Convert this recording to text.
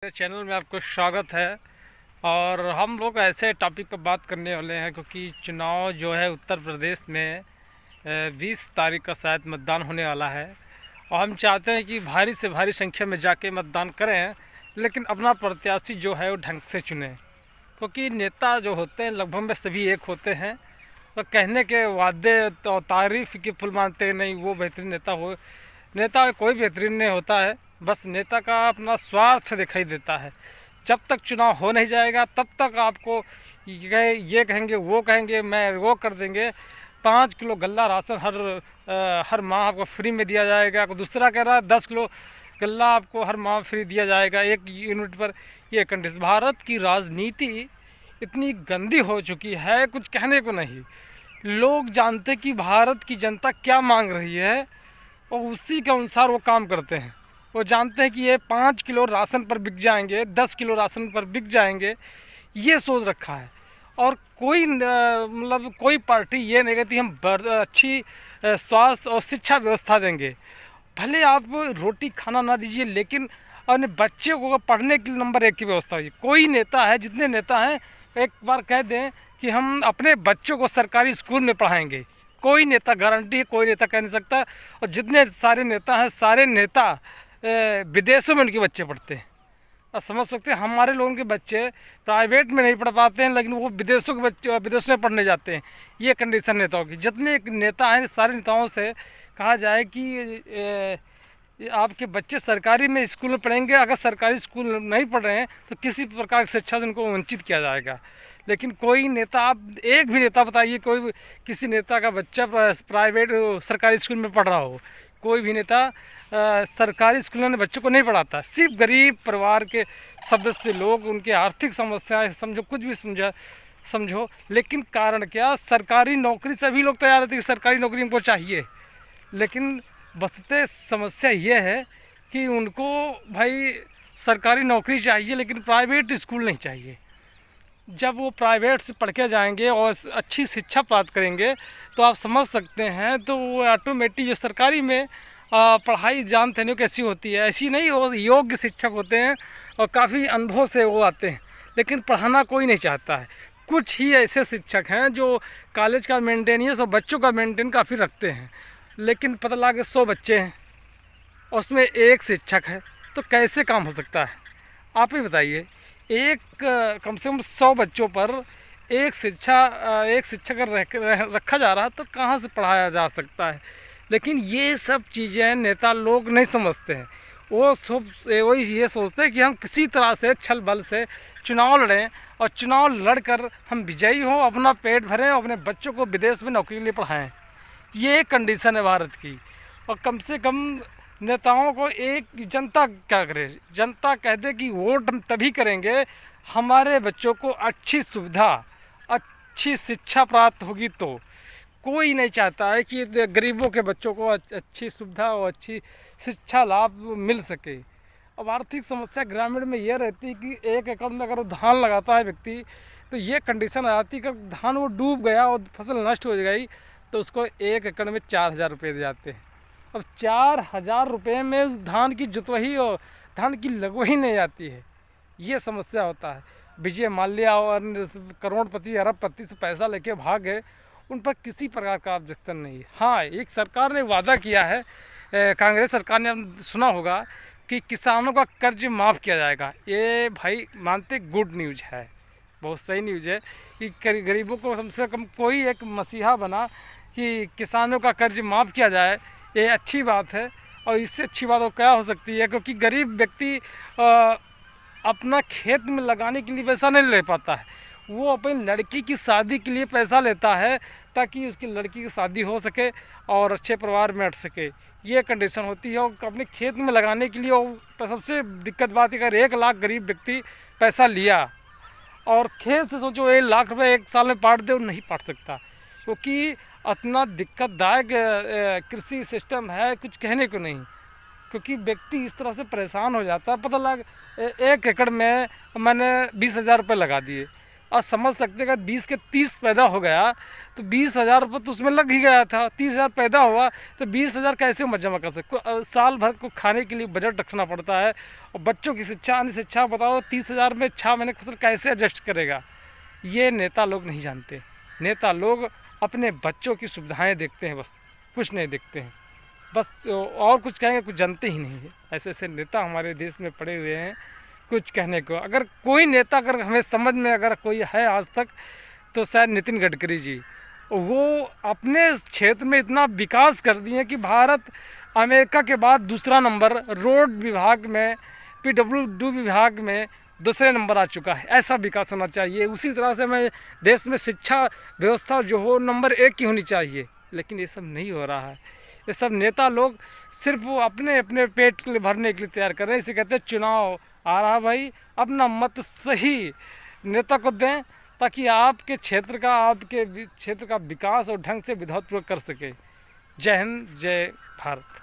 Channel में आपको स्वागत है। और हम लोग ऐसे टॉपिक पर बात करने वाले हैं क्योंकि चुनाव जो है उत्तर प्रदेश में 20 तारीख का शायद मतदान होने वाला है। और हम चाहते हैं कि भारी से भारी संख्या में जाके मतदान करें, लेकिन अपना प्रत्याशी जो है वो ढंग से चुनें। क्योंकि नेता जो होते हैं लगभग में सभी एक होते हैं, तो कहने के वादे तो तारीफ़ की पुल मानते नहीं वो बेहतरीन नेता हो। नेता कोई बेहतरीन नहीं होता है, बस नेता का अपना स्वार्थ दिखाई देता है। जब तक चुनाव हो नहीं जाएगा तब तक आपको ये कहेंगे वो कहेंगे मैं वो कर देंगे। 5 किलो गल्ला राशन हर माह आपको फ्री में दिया जाएगा। दूसरा कह रहा है 10 किलो गल्ला आपको हर माह फ्री दिया जाएगा 1 यूनिट पर। ये कंडीशन, भारत की राजनीति इतनी गंदी हो चुकी है कुछ कहने को नहीं। लोग जानते कि भारत की जनता क्या मांग रही है और उसी के अनुसार वो काम करते हैं। वो जानते हैं कि ये 5 किलो राशन पर बिक जाएंगे, 10 किलो राशन पर बिक जाएंगे, ये सोच रखा है। और कोई मतलब कोई पार्टी ये नहीं कहती हम अच्छी स्वास्थ्य और शिक्षा व्यवस्था देंगे। भले आप रोटी खाना ना दीजिए, लेकिन अपने बच्चे को पढ़ने के लिए नंबर 1 की व्यवस्था कीजिए। कोई नेता है, जितने नेता हैं एक बार कह दें कि हम अपने बच्चों को सरकारी स्कूल में पढ़ाएंगे, कोई नेता गारंटी है, कोई नेता कह नहीं सकता। और जितने सारे नेता हैं, सारे नेता विदेशों में उनके बच्चे पढ़ते हैं। अब समझ सकते हैं हमारे लोगों के बच्चे प्राइवेट में नहीं पढ़ पाते हैं, लेकिन वो विदेशों के बच्चे विदेशों में पढ़ने जाते हैं। ये कंडीशन नेताओं की। जितने नेता हैं सारे नेताओं से कहा जाए कि आपके बच्चे सरकारी में स्कूल में पढ़ेंगे। अगर सरकारी स्कूल नहीं पढ़ रहे हैं तो किसी प्रकार की शिक्षा से उनको वंचित किया जाएगा। लेकिन कोई नेता, आप एक भी नेता बताइए कोई किसी नेता का बच्चा प्राइवेट सरकारी स्कूल में पढ़ रहा हो। कोई भी नेता सरकारी स्कूलों में बच्चों को नहीं पढ़ाता। सिर्फ गरीब परिवार के सदस्य लोग, उनके आर्थिक समस्याएं समझो, कुछ भी समझो, लेकिन कारण क्या, सरकारी नौकरी सभी लोग तैयार रहते हैं कि सरकारी नौकरी उनको चाहिए। लेकिन बसते समस्या ये है कि उनको भाई सरकारी नौकरी चाहिए लेकिन प्राइवेट स्कूल नहीं चाहिए। जब वो प्राइवेट से पढ़ के जाएंगे और अच्छी शिक्षा प्राप्त करेंगे तो आप समझ सकते हैं, तो वो ऑटोमेटिक जो सरकारी में पढ़ाई जानते नहीं कैसी होती है, ऐसी नहीं। वो योग्य शिक्षक होते हैं और काफ़ी अनुभव से वो आते हैं, लेकिन पढ़ाना कोई नहीं चाहता है। कुछ ही ऐसे शिक्षक हैं जो कॉलेज का मेंटेनेंस और बच्चों का मेंटेन काफ़ी रखते हैं, लेकिन पता लगा 100 बच्चे हैं और उसमें 1 शिक्षक है, तो कैसे काम हो सकता है आप ही बताइए। कम से कम 100 बच्चों पर एक शिक्षक रखा जा रहा है तो कहाँ से पढ़ाया जा सकता है। लेकिन ये सब चीज़ें नेता लोग नहीं समझते हैं। वो ये सोचते हैं कि हम किसी तरह से छल बल से चुनाव लड़ें और चुनाव लड़कर हम विजयी हों, अपना पेट भरें और अपने बच्चों को विदेश में नौकरी के लिए पढ़ाएं। ये कंडीशन है भारत की। और कम से कम नेताओं को एक जनता क्या करे, जनता कह दे कि वोट हम तभी करेंगे हमारे बच्चों को अच्छी सुविधा, अच्छी शिक्षा प्राप्त होगी। तो कोई नहीं चाहता है कि गरीबों के बच्चों को अच्छी सुविधा और अच्छी शिक्षा लाभ मिल सके। अब आर्थिक समस्या ग्रामीण में यह रहती है कि 1 एकड़ में अगर धान लगाता है व्यक्ति, तो ये कंडीशन आ जाती है कि धान वो डूब गया और फसल नष्ट हो गई तो उसको 1 एकड़ में 4,000 रुपये दिए जाते हैं। अब 4,000 रुपये में धान की जुतवही और धान की लगवही नहीं आती है। ये समस्या होता है। विजय माल्या और करोड़पति अरबपति से पैसा लेके भाग गए, उन पर किसी प्रकार का ऑब्जेक्शन नहीं है। हाँ, एक सरकार ने वादा किया है, कांग्रेस सरकार ने, सुना होगा कि किसानों का कर्ज माफ़ किया जाएगा। ये भाई मानते गुड न्यूज़ है, बहुत सही न्यूज़ है कि गरीबों को कम से कम कोई एक मसीहा बना कि किसानों का कर्ज माफ़ किया जाए। ये अच्छी बात है। और इससे अच्छी बात और क्या हो सकती है, क्योंकि गरीब व्यक्ति अपना खेत में लगाने के लिए पैसा नहीं ले पाता है, वो अपनी लड़की की शादी के लिए पैसा लेता है ताकि उसकी लड़की की शादी हो सके और अच्छे परिवार में अट सके। ये कंडीशन होती है। और अपने खेत में लगाने के लिए, और सबसे दिक्कत बात है, अगर 1 लाख गरीब व्यक्ति पैसा लिया और खेत से सोचो 1 लाख रुपये 1 साल में पाट दे, वो नहीं पाट सकता, क्योंकि इतना दिक्कतदायक कृषि सिस्टम है कुछ कहने को नहीं। क्योंकि व्यक्ति इस तरह से परेशान हो जाता है। पता लग 1 एकड़ में मैंने 20,000 रुपये लगा दिए, और समझ सकते हैं, अगर 20 के 30 पैदा हो गया तो 20,000 रुपये तो उसमें लग ही गया था। 30,000 पैदा हुआ तो 20,000 कैसे जमा कर सकते? साल भर को खाने के लिए बजट रखना पड़ता है, और बच्चों की शिक्षा, अन्य शिक्षा बताओ 30,000 में 6 महीने फसल कैसे एडजस्ट करेगा? ये नेता लोग नहीं जानते। नेता लोग अपने बच्चों की सुविधाएँ देखते हैं, बस कुछ नहीं देखते हैं, बस और कुछ कहेंगे कुछ जानते ही नहीं है। ऐसे ऐसे नेता हमारे देश में पड़े हुए हैं कुछ कहने को। अगर कोई नेता अगर हमें समझ में अगर कोई है आज तक, तो शायद नितिन गडकरी जी। वो अपने क्षेत्र में इतना विकास कर दिए कि भारत अमेरिका के बाद दूसरा नंबर रोड विभाग में, PWD विभाग में दूसरे नंबर आ चुका है। ऐसा विकास होना चाहिए। उसी तरह से मैं देश में शिक्षा व्यवस्था जो हो नंबर 1 की होनी चाहिए, लेकिन ये सब नहीं हो रहा है। ये सब नेता लोग सिर्फ वो अपने अपने पेट के लिए भरने के लिए तैयार कर रहे हैं। इसे कहते हैं चुनाव आ रहा भाई, अपना मत सही नेता को दें, ताकि आपके क्षेत्र का विकास और ढंग से विधायकपूर्वक कर सके। जय हिंद, जय भारत।